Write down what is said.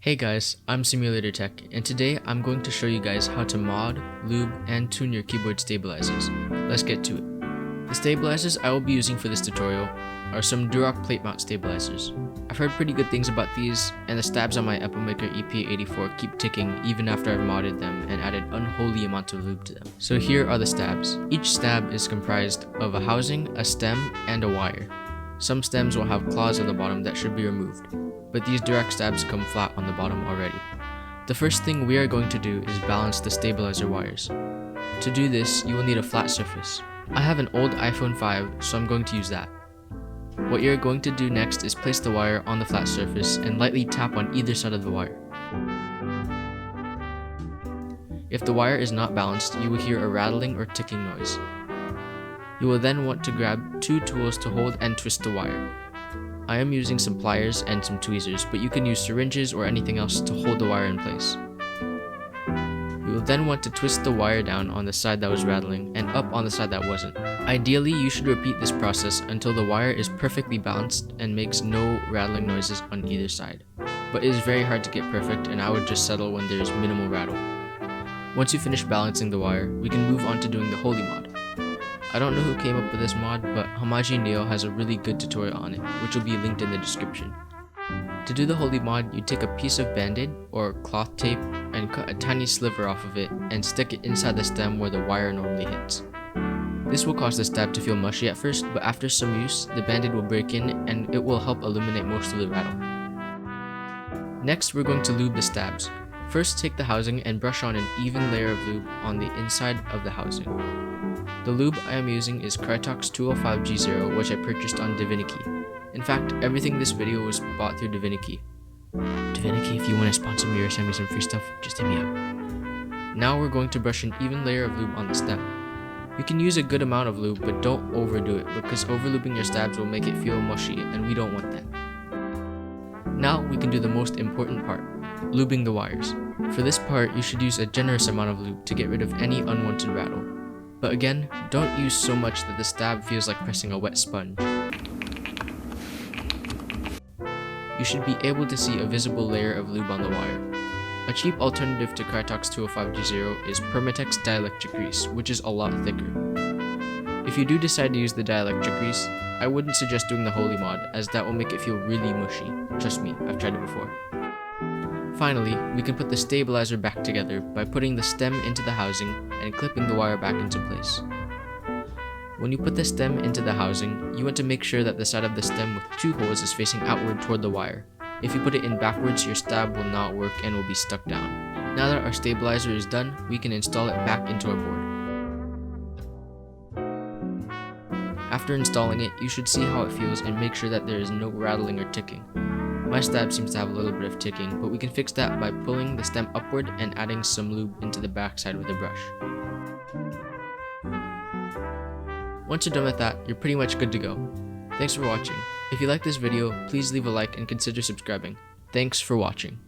Hey guys, I'm Simulator Tech, and today I'm going to show you guys how to mod, lube, and tune your keyboard stabilizers. Let's get to it. The stabilizers I will be using for this tutorial are some Durock plate mount stabilizers. I've heard pretty good things about these, and the stabs on my Epilmaker EP84 keep ticking even after I've modded them and added unholy amount of lube to them. So here are the stabs. Each stab is comprised of a housing, a stem, and a wire. Some stems will have claws on the bottom that should be removed, but these direct stabs come flat on the bottom already. The first thing we are going to do is balance the stabilizer wires. To do this, you will need a flat surface. I have an old iPhone 5, so I'm going to use that. What you're going to do next is place the wire on the flat surface and lightly tap on either side of the wire. If the wire is not balanced, you will hear a rattling or ticking noise. You will then want to grab two tools to hold and twist the wire. I am using some pliers and some tweezers, but you can use syringes or anything else to hold the wire in place. You will then want to twist the wire down on the side that was rattling and up on the side that wasn't. Ideally, you should repeat this process until the wire is perfectly balanced and makes no rattling noises on either side. But it is very hard to get perfect, and I would just settle when there is minimal rattle. Once you finish balancing the wire, we can move on to doing the Holy mod. I don't know who came up with this mod, but Hamaji Neo has a really good tutorial on it, which will be linked in the description. To do the Holy mod, you take a piece of band-aid or cloth tape and cut a tiny sliver off of it and stick it inside the stem where the wire normally hits. This will cause the stab to feel mushy at first, but after some use, the band-aid will break in and it will help eliminate most of the rattle. Next, we're going to lube the stabs. First, take the housing and brush on an even layer of lube on the inside of the housing. The lube I am using is Krytox 205G0, which I purchased on Divinity. In fact, everything in this video was bought through Divinity. Divinity, if you want to sponsor me or send me some free stuff, just hit me up. Now we're going to brush an even layer of lube on the stem. You can use a good amount of lube, but don't overdo it because overlubing your stabs will make it feel mushy, and we don't want that. Now we can do the most important part, lubing the wires. For this part, you should use a generous amount of lube to get rid of any unwanted rattle. But again, don't use so much that the stab feels like pressing a wet sponge. You should be able to see a visible layer of lube on the wire. A cheap alternative to Krytox 205G0 is Permatex dielectric grease, which is a lot thicker. If you do decide to use the dielectric grease, I wouldn't suggest doing the Holy mod, as that will make it feel really mushy. Trust me, I've tried it before. Finally, we can put the stabilizer back together by putting the stem into the housing and clipping the wire back into place. When you put the stem into the housing, you want to make sure that the side of the stem with two holes is facing outward toward the wire. If you put it in backwards, your stab will not work and will be stuck down. Now that our stabilizer is done, we can install it back into our board. After installing it, you should see how it feels and make sure that there is no rattling or ticking. My stab seems to have a little bit of ticking, but we can fix that by pulling the stem upward and adding some lube into the backside with a brush. Once you're done with that, you're pretty much good to go. Thanks for watching. If you like this video, please leave a like and consider subscribing. Thanks for watching.